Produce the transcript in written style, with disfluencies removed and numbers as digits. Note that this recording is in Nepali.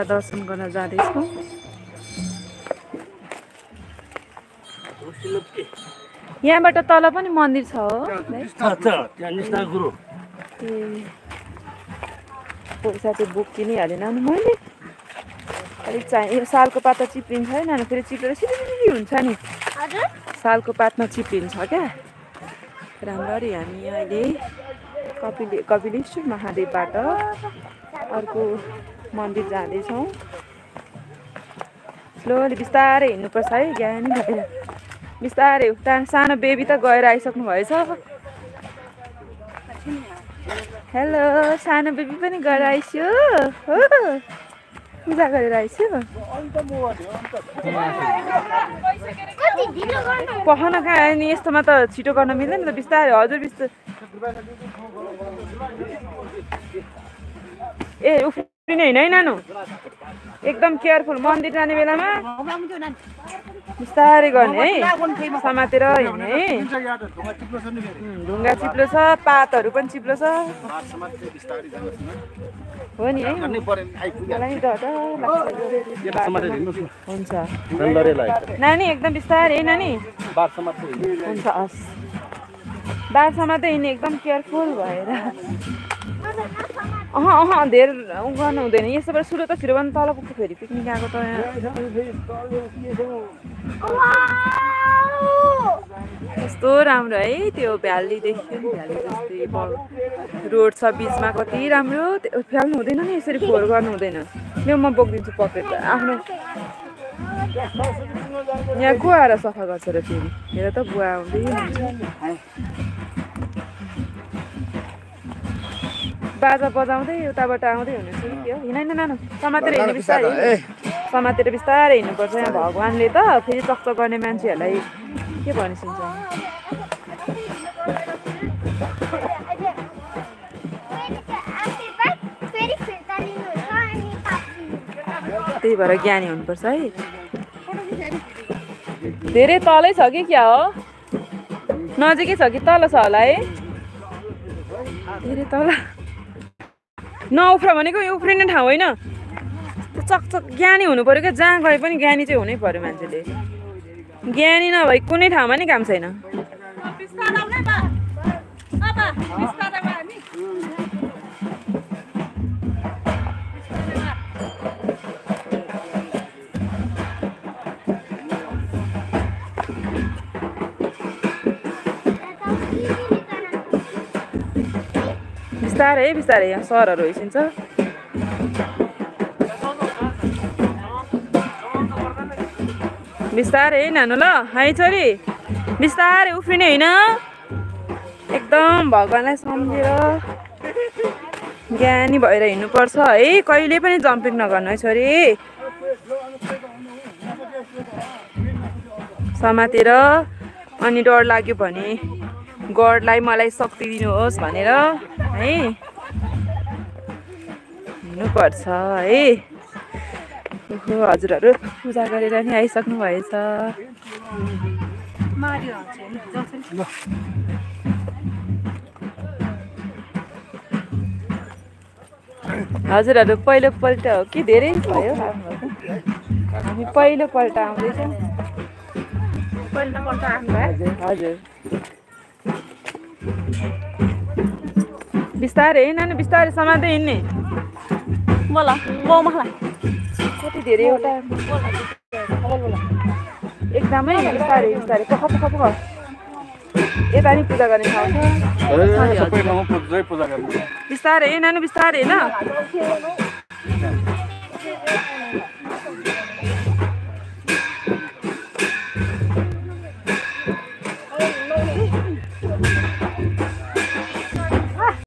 दर्शन गर्न जाँदैछौँ। यहाँबाट तल पनि मन्दिर छ हो? पैसा चाहिँ बुक किनिहालेन नि मैले। अलिक चाहिँ यो सालको पात त चिप्लिन्छ है नानी, फेरि चिप्लेर सिरिरी हुन्छ नि। सालको पातमा चिप्लिन्छ क्या। राम्ररी हामी अहिले कपिलेश्वर महादेवबाट अर्को मन्दिर जाँदैछौँ। स्लोली बिस्तारै हिँड्नुपर्छ है, ज्ञानी भएर बिस्तारै। सानो बेबी त गएर आइसक्नु भएछ। हेलो, सानो बेबी पनि गएर आइस्यो हो, पूजा गरेर आइस्यो। पखन कहाँ नि, यस्तोमा त छिटो गर्न मिल्दैन त, बिस्तारै। हजुर बिस्तारै। ए उफ्रिने होइन है नानु, एकदम केयरफुल। मन्दिर जाने बेलामा बिस्तारै गर्ने है, समातेर हिँड्ने है। ढुङ्गा चिप्लो छ, पातहरू पनि चिप्लो छ हो नि है। हुन्छ नानी, एकदम बिस्तारै है नानी। हुन्छ हस्, बारसम्म त हिँड्ने एकदम केयरफुल भएर। धेर गर्नु हुँदैन यस्तोबाट। सुरु त छिटो भने तल पुग्छ फेरि। पिकनिक आएको त कस्तो राम्रो है, त्यो भ्याली देख्यो नि, भ्याली जस्तै रोड छ बिचमा, कति राम्रो। फ्याल्नु हुँदैन नि यसरी, फोहोर गर्नु हुँदैन। यो म बोकिदिन्छु पकेट आफ्नो। यहाँ को आएर सफा गर्छ र फेरि? हेर त बुवा आउँदै हुन्छ। बाजा बजाउँदै उताबाट आउँदै हुनेछ कि के हो? हिँड्दैन नानु, समातेर हिँड्नु बिस्तारै, समातेर बिस्तारै हिँड्नुपर्छ। यहाँ भगवान्ले त फेरि चकचक गर्ने मान्छेहरूलाई के भनिसिन्छ। त्यही भएर ज्ञानी हुनुपर्छ है। धेरै तलै छ कि क्या हो? नजिकै छ कि तल छ होला है? धेरै तल नउफ्र भनेको, यो उफ्रिने ठाउँ होइन। चकचक ज्ञानी हुनु पर्यो क्या, जहाँ गए पनि ज्ञानी चाहिँ हुनै पर्यो मान्छेले। ज्ञानी नभए कुनै ठाउँमा नि काम छैन। बिस्तारै बिस्तारै, यहाँ सरहरू होइसिन्छ। बिस्तारै नानु ल, है छोरी, बिस्तारै उफ्रिने होइन। एकदम भगवान्लाई सम्झेर ज्ञानी भएर हिँड्नुपर्छ है। कहिले पनि जम्पिङ नगर्नु है छोरी। समातेर, अनि डर लाग्यो भने गडलाई मलाई शक्ति दिनुहोस् भनेर है हिँड्नुपर्छ है। हजुरहरू पूजा गरेर नि आइसक्नु भएछ। हजुरहरू पहिलोपल्ट हो कि धेरै भयो आउनुभएको? हामी पहिलोपल्ट आउँदैछौँ। हजुर बिस्तारै नानु, बिस्तारै समात्दै हिँड्ने। कति धेरैवटा एकदमै बिस्तारै बिस्तारै। पख पख पख, यता नि पूजा गर्ने ठाउँ छ। बिस्तारै नानु, बिस्तारै ल।